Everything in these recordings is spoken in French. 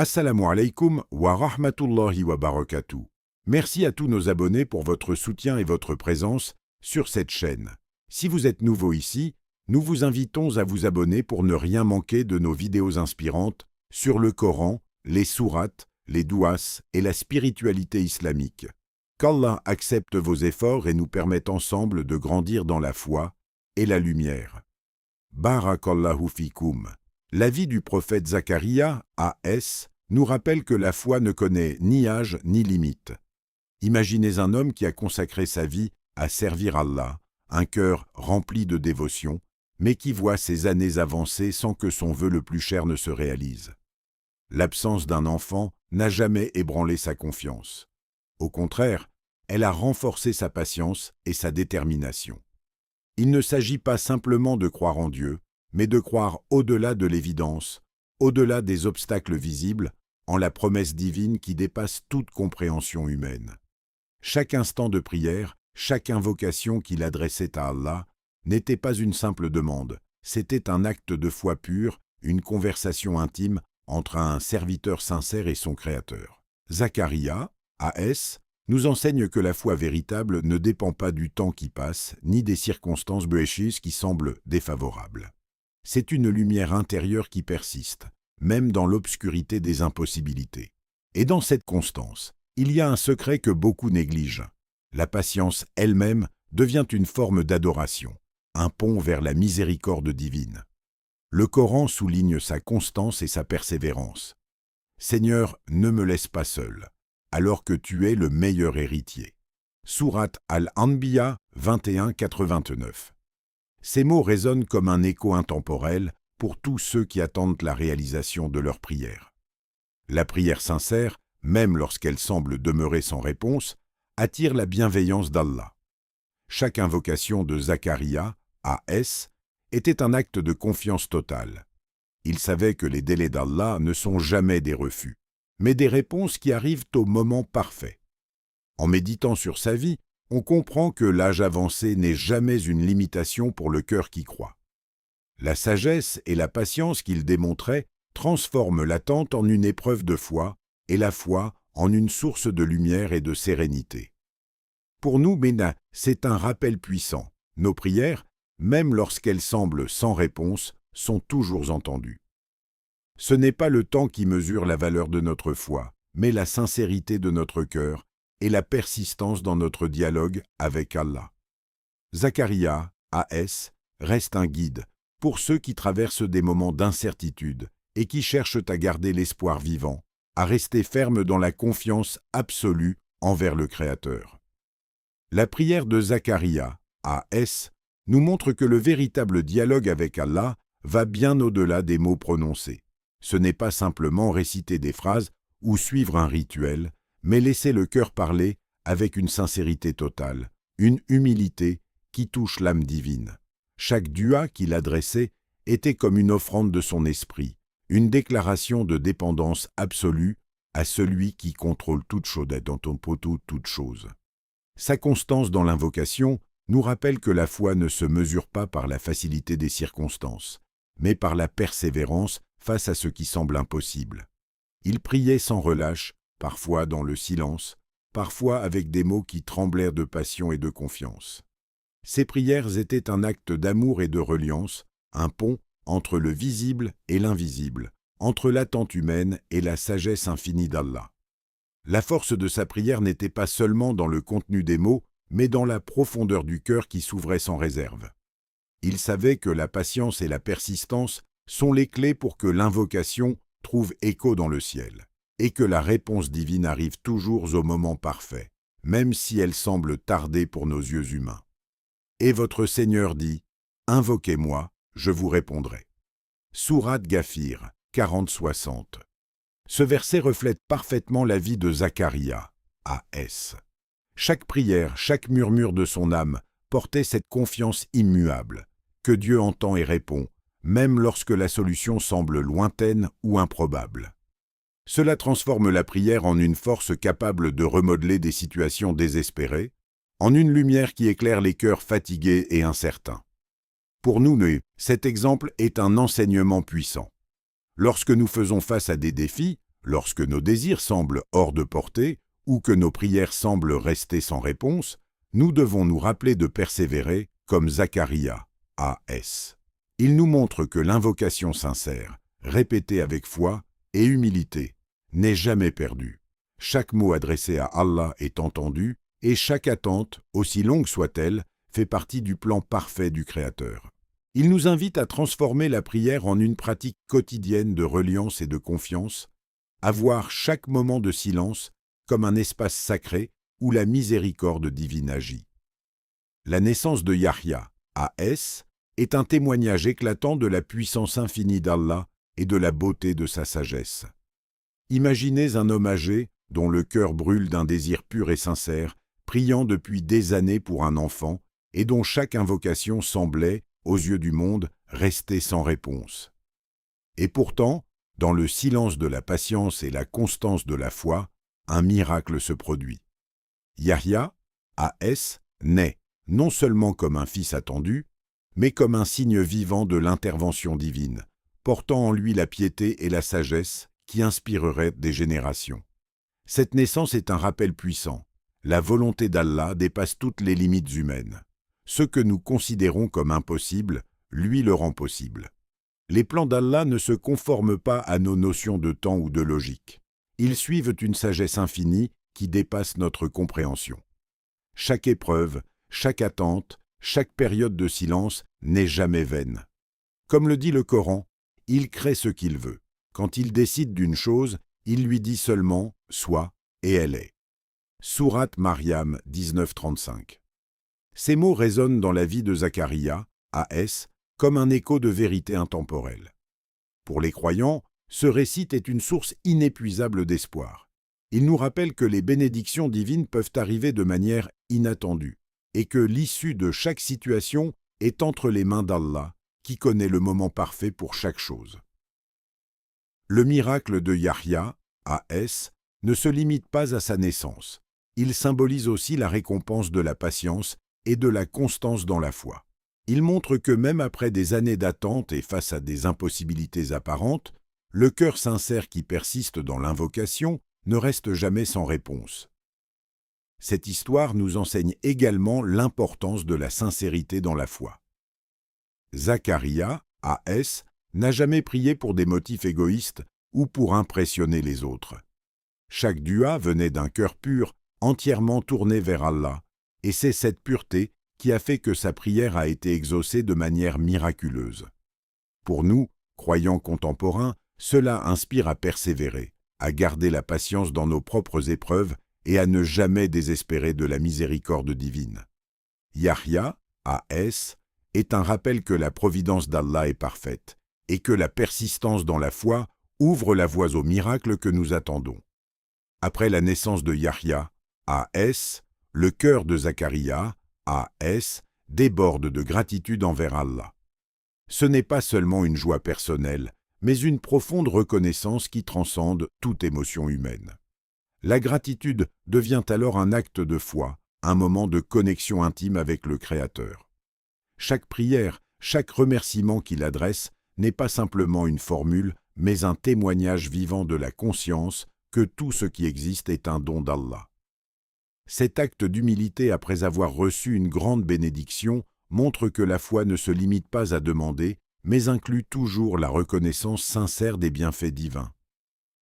Assalamu alaikum wa rahmatullahi wa barakatuh. Merci à tous nos abonnés pour votre soutien et votre présence sur cette chaîne. Si vous êtes nouveau ici, nous vous invitons à vous abonner pour ne rien manquer de nos vidéos inspirantes sur le Coran, les sourates, les douas et la spiritualité islamique. Qu'Allah accepte vos efforts et nous permette ensemble de grandir dans la foi et la lumière. Barakallahu fikoum. La vie du prophète Zacharia, A.S., nous rappelle que la foi ne connaît ni âge ni limite. Imaginez un homme qui a consacré sa vie à servir Allah, un cœur rempli de dévotion, mais qui voit ses années avancer sans que son vœu le plus cher ne se réalise. L'absence d'un enfant n'a jamais ébranlé sa confiance. Au contraire, elle a renforcé sa patience et sa détermination. Il ne s'agit pas simplement de croire en Dieu, mais de croire au-delà de l'évidence, au-delà des obstacles visibles, en la promesse divine qui dépasse toute compréhension humaine. Chaque instant de prière, chaque invocation qu'il adressait à Allah, n'était pas une simple demande, c'était un acte de foi pure, une conversation intime entre un serviteur sincère et son Créateur. Zacharia, A.S., nous enseigne que la foi véritable ne dépend pas du temps qui passe, ni des circonstances béchises qui semblent défavorables. C'est une lumière intérieure qui persiste, même dans l'obscurité des impossibilités. Et dans cette constance, il y a un secret que beaucoup négligent. La patience elle-même devient une forme d'adoration, un pont vers la miséricorde divine. Le Coran souligne sa constance et sa persévérance. « Seigneur, ne me laisse pas seul, alors que tu es le meilleur héritier. » Sourate Al-Anbiya 21-89. Ces mots résonnent comme un écho intemporel pour tous ceux qui attendent la réalisation de leur prière. La prière sincère, même lorsqu'elle semble demeurer sans réponse, attire la bienveillance d'Allah. Chaque invocation de Zacharia, A.S., était un acte de confiance totale. Il savait que les délais d'Allah ne sont jamais des refus, mais des réponses qui arrivent au moment parfait. En méditant sur sa vie, on comprend que l'âge avancé n'est jamais une limitation pour le cœur qui croit. La sagesse et la patience qu'il démontrait transforment l'attente en une épreuve de foi et la foi en une source de lumière et de sérénité. Pour nous, Bénin, c'est un rappel puissant. Nos prières, même lorsqu'elles semblent sans réponse, sont toujours entendues. Ce n'est pas le temps qui mesure la valeur de notre foi, mais la sincérité de notre cœur et la persistance dans notre dialogue avec Allah. Zacharia, A.S., reste un guide pour ceux qui traversent des moments d'incertitude et qui cherchent à garder l'espoir vivant, à rester fermes dans la confiance absolue envers le Créateur. La prière de Zacharia, A.S., nous montre que le véritable dialogue avec Allah va bien au-delà des mots prononcés. Ce n'est pas simplement réciter des phrases ou suivre un rituel, mais laisser le cœur parler avec une sincérité totale, une humilité qui touche l'âme divine. Chaque dua qu'il adressait était comme une offrande de son esprit, une déclaration de dépendance absolue à celui qui contrôle toute chose dans ton poteau toute chose. Sa constance dans l'invocation nous rappelle que la foi ne se mesure pas par la facilité des circonstances, mais par la persévérance face à ce qui semble impossible. Il priait sans relâche, parfois dans le silence, parfois avec des mots qui tremblèrent de passion et de confiance. Ses prières étaient un acte d'amour et de reliance, un pont entre le visible et l'invisible, entre l'attente humaine et la sagesse infinie d'Allah. La force de sa prière n'était pas seulement dans le contenu des mots, mais dans la profondeur du cœur qui s'ouvrait sans réserve. Il savait que la patience et la persistance sont les clés pour que l'invocation trouve écho dans le ciel, et que la réponse divine arrive toujours au moment parfait, même si elle semble tarder pour nos yeux humains. Et votre Seigneur dit, « Invoquez-moi, je vous répondrai. » Sourate Ghafir, 40-60. Ce verset reflète parfaitement la vie de Zacharia, A.S. Chaque prière, chaque murmure de son âme portait cette confiance immuable, que Dieu entend et répond, même lorsque la solution semble lointaine ou improbable. Cela transforme la prière en une force capable de remodeler des situations désespérées, en une lumière qui éclaire les cœurs fatigués et incertains. Pour nous, cet exemple est un enseignement puissant. Lorsque nous faisons face à des défis, Lorsque nos désirs semblent hors de portée ou que nos prières semblent rester sans réponse, nous devons nous rappeler de persévérer comme Zacharia, A.S. Il nous montre que l'invocation sincère, répétée avec foi et humilité, n'est jamais perdue. Chaque mot adressé à Allah est entendu et chaque attente, aussi longue soit-elle, fait partie du plan parfait du Créateur. Il nous invite à transformer la prière en une pratique quotidienne de reliance et de confiance, à voir chaque moment de silence comme un espace sacré où la miséricorde divine agit. La naissance de Yahya, A.S., est un témoignage éclatant de la puissance infinie d'Allah et de la beauté de sa sagesse. Imaginez un homme âgé, dont le cœur brûle d'un désir pur et sincère, priant depuis des années pour un enfant, et dont chaque invocation semblait, aux yeux du monde, rester sans réponse. Et pourtant, dans le silence de la patience et la constance de la foi, un miracle se produit. Yahya, A.S., naît, non seulement comme un fils attendu, mais comme un signe vivant de l'intervention divine, portant en lui la piété et la sagesse qui inspireraient des générations. Cette naissance est un rappel puissant. La volonté d'Allah dépasse toutes les limites humaines. Ce que nous considérons comme impossible, lui le rend possible. Les plans d'Allah ne se conforment pas à nos notions de temps ou de logique. Ils suivent une sagesse infinie qui dépasse notre compréhension. Chaque épreuve, chaque attente, chaque période de silence n'est jamais vaine. Comme le dit le Coran, il crée ce qu'il veut. Quand il décide d'une chose, il lui dit seulement « sois » et elle est. Sourate Maryam 19:35. Ces mots résonnent dans la vie de Zacharia, A.S., comme un écho de vérité intemporelle. Pour les croyants, ce récit est une source inépuisable d'espoir. Il nous rappelle que les bénédictions divines peuvent arriver de manière inattendue et que l'issue de chaque situation est entre les mains d'Allah, qui connaît le moment parfait pour chaque chose. Le miracle de Yahya, A.S., ne se limite pas à sa naissance. Il symbolise aussi la récompense de la patience et de la constance dans la foi. Il montre que même après des années d'attente et face à des impossibilités apparentes, le cœur sincère qui persiste dans l'invocation ne reste jamais sans réponse. Cette histoire nous enseigne également l'importance de la sincérité dans la foi. Zacharia, A.S., n'a jamais prié pour des motifs égoïstes ou pour impressionner les autres. Chaque dua venait d'un cœur pur, entièrement tourné vers Allah, et c'est cette pureté qui a fait que sa prière a été exaucée de manière miraculeuse. Pour nous, croyants contemporains, cela inspire à persévérer, à garder la patience dans nos propres épreuves et à ne jamais désespérer de la miséricorde divine. Yahya, A.S., est un rappel que la providence d'Allah est parfaite et que la persistance dans la foi ouvre la voie au miracle que nous attendons. Après la naissance de Yahya, A.S., le cœur de Zacharia, A.S., déborde de gratitude envers Allah. Ce n'est pas seulement une joie personnelle, mais une profonde reconnaissance qui transcende toute émotion humaine. La gratitude devient alors un acte de foi, un moment de connexion intime avec le Créateur. Chaque prière, chaque remerciement qu'il adresse n'est pas simplement une formule, mais un témoignage vivant de la conscience que tout ce qui existe est un don d'Allah. Cet acte d'humilité après avoir reçu une grande bénédiction montre que la foi ne se limite pas à demander, mais inclut toujours la reconnaissance sincère des bienfaits divins.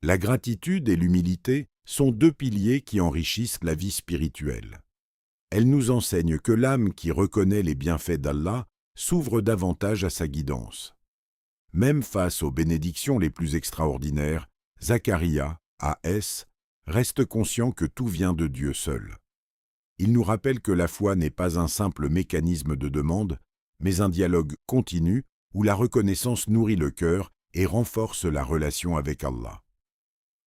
La gratitude et l'humilité sont deux piliers qui enrichissent la vie spirituelle. Elles nous enseignent que l'âme qui reconnaît les bienfaits d'Allah s'ouvre davantage à sa guidance. Même face aux bénédictions les plus extraordinaires, Zacharia, A.S., reste conscient que tout vient de Dieu seul. Il nous rappelle que la foi n'est pas un simple mécanisme de demande, mais un dialogue continu où la reconnaissance nourrit le cœur et renforce la relation avec Allah.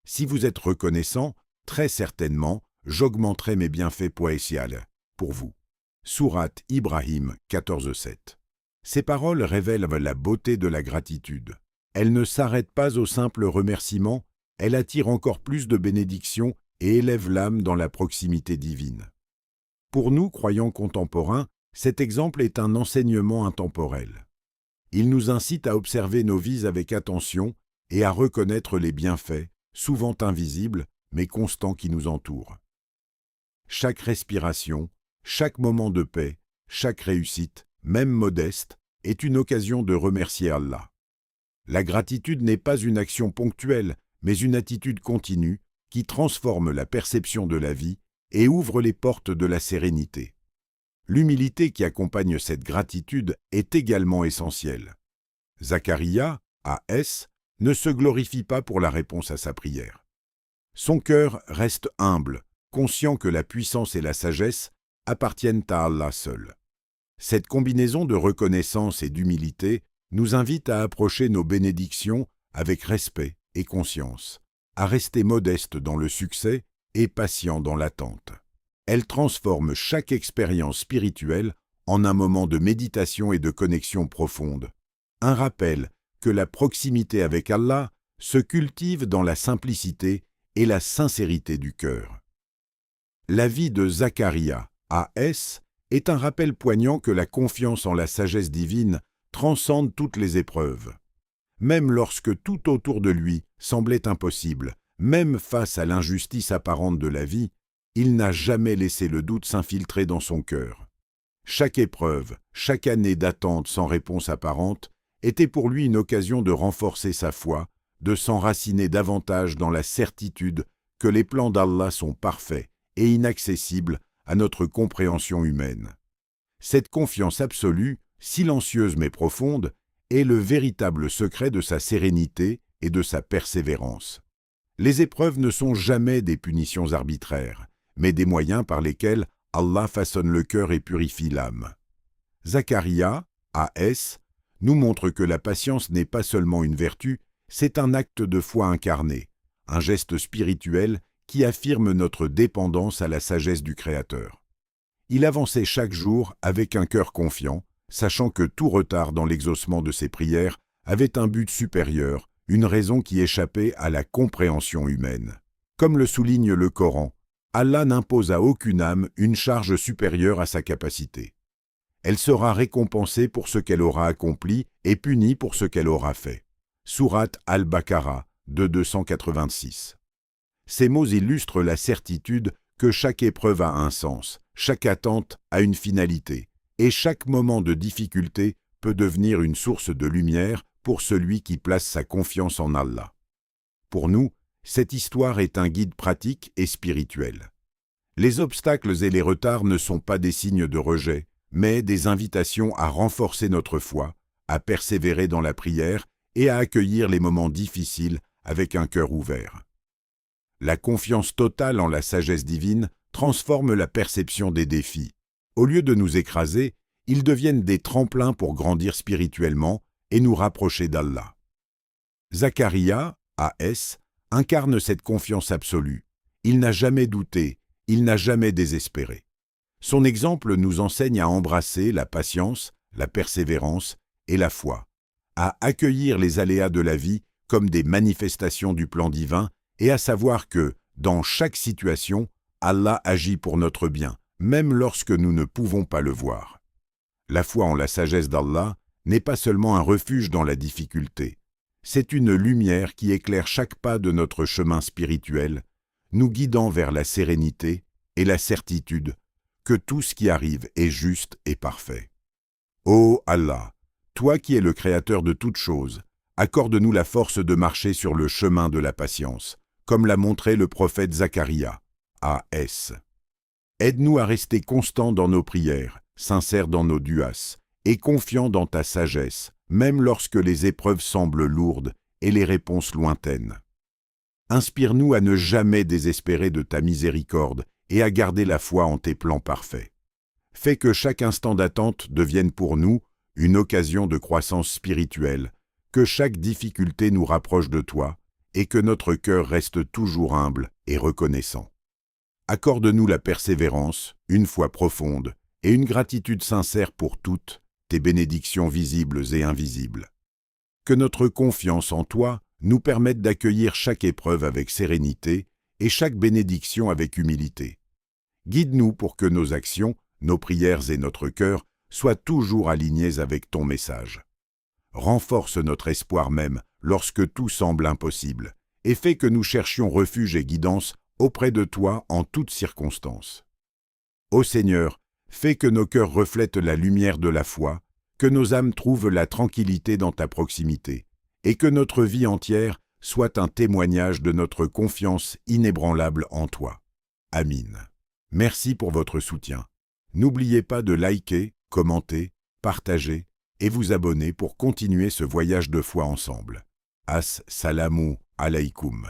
Si vous êtes reconnaissant, très certainement, j'augmenterai mes bienfaits poétiales pour vous. Sourate Ibrahim 14:7. Ces paroles révèlent la beauté de la gratitude. Elles ne s'arrêtent pas au simple remerciement, elles attirent encore plus de bénédictions et élèvent l'âme dans la proximité divine. Pour nous, croyants contemporains, cet exemple est un enseignement intemporel. Il nous incite à observer nos vies avec attention et à reconnaître les bienfaits, souvent invisible, mais constant qui nous entoure. Chaque respiration, chaque moment de paix, chaque réussite, même modeste, est une occasion de remercier Allah. La gratitude n'est pas une action ponctuelle, mais une attitude continue qui transforme la perception de la vie et ouvre les portes de la sérénité. L'humilité qui accompagne cette gratitude est également essentielle. Zacharia, A.S., ne se glorifie pas pour la réponse à sa prière. Son cœur reste humble, conscient que la puissance et la sagesse appartiennent à Allah seul. Cette combinaison de reconnaissance et d'humilité nous invite à approcher nos bénédictions avec respect et conscience, à rester modeste dans le succès et patient dans l'attente. Elle transforme chaque expérience spirituelle en un moment de méditation et de connexion profonde, un rappel que la proximité avec Allah se cultive dans la simplicité et la sincérité du cœur. La vie de Zacharia, A.S., est un rappel poignant que la confiance en la sagesse divine transcende toutes les épreuves. Même lorsque tout autour de lui semblait impossible, même face à l'injustice apparente de la vie, il n'a jamais laissé le doute s'infiltrer dans son cœur. Chaque épreuve, chaque année d'attente sans réponse apparente, était pour lui une occasion de renforcer sa foi, de s'enraciner davantage dans la certitude que les plans d'Allah sont parfaits et inaccessibles à notre compréhension humaine. Cette confiance absolue, silencieuse mais profonde, est le véritable secret de sa sérénité et de sa persévérance. Les épreuves ne sont jamais des punitions arbitraires, mais des moyens par lesquels Allah façonne le cœur et purifie l'âme. Zacharia, A.S., nous montre que la patience n'est pas seulement une vertu, c'est un acte de foi incarné, un geste spirituel qui affirme notre dépendance à la sagesse du Créateur. Il avançait chaque jour avec un cœur confiant, sachant que tout retard dans l'exaucement de ses prières avait un but supérieur, une raison qui échappait à la compréhension humaine. Comme le souligne le Coran, Allah n'impose à aucune âme une charge supérieure à sa capacité. Elle sera récompensée pour ce qu'elle aura accompli et punie pour ce qu'elle aura fait. Sourate Al-Baqarah, 286. Ces mots illustrent la certitude que chaque épreuve a un sens, chaque attente a une finalité, et chaque moment de difficulté peut devenir une source de lumière pour celui qui place sa confiance en Allah. Pour nous, cette histoire est un guide pratique et spirituel. Les obstacles et les retards ne sont pas des signes de rejet, mais des invitations à renforcer notre foi, à persévérer dans la prière et à accueillir les moments difficiles avec un cœur ouvert. La confiance totale en la sagesse divine transforme la perception des défis. Au lieu de nous écraser, ils deviennent des tremplins pour grandir spirituellement et nous rapprocher d'Allah. Zacharia, A.S., incarne cette confiance absolue. Il n'a jamais douté, il n'a jamais désespéré. Son exemple nous enseigne à embrasser la patience, la persévérance et la foi, à accueillir les aléas de la vie comme des manifestations du plan divin et à savoir que, dans chaque situation, Allah agit pour notre bien, même lorsque nous ne pouvons pas le voir. La foi en la sagesse d'Allah n'est pas seulement un refuge dans la difficulté, c'est une lumière qui éclaire chaque pas de notre chemin spirituel, nous guidant vers la sérénité et la certitude que tout ce qui arrive est juste et parfait. Ô Allah, toi qui es le Créateur de toutes choses, accorde-nous la force de marcher sur le chemin de la patience, comme l'a montré le prophète Zacharia, A.S. Aide-nous à rester constants dans nos prières, sincères dans nos duas, et confiants dans ta sagesse, même lorsque les épreuves semblent lourdes et les réponses lointaines. Inspire-nous à ne jamais désespérer de ta miséricorde et à garder la foi en tes plans parfaits. Fais que chaque instant d'attente devienne pour nous une occasion de croissance spirituelle, que chaque difficulté nous rapproche de toi et que notre cœur reste toujours humble et reconnaissant. Accorde-nous la persévérance, une foi profonde et une gratitude sincère pour toutes tes bénédictions visibles et invisibles. Que notre confiance en toi nous permette d'accueillir chaque épreuve avec sérénité et chaque bénédiction avec humilité. Guide-nous pour que nos actions, nos prières et notre cœur soient toujours alignés avec ton message. Renforce notre espoir même lorsque tout semble impossible et fais que nous cherchions refuge et guidance auprès de toi en toutes circonstances. Ô Seigneur, fais que nos cœurs reflètent la lumière de la foi, que nos âmes trouvent la tranquillité dans ta proximité, et que notre vie entière soit un témoignage de notre confiance inébranlable en toi. Amin. Merci pour votre soutien. N'oubliez pas de liker, commenter, partager et vous abonner pour continuer ce voyage de foi ensemble. As-salamu alaykoum.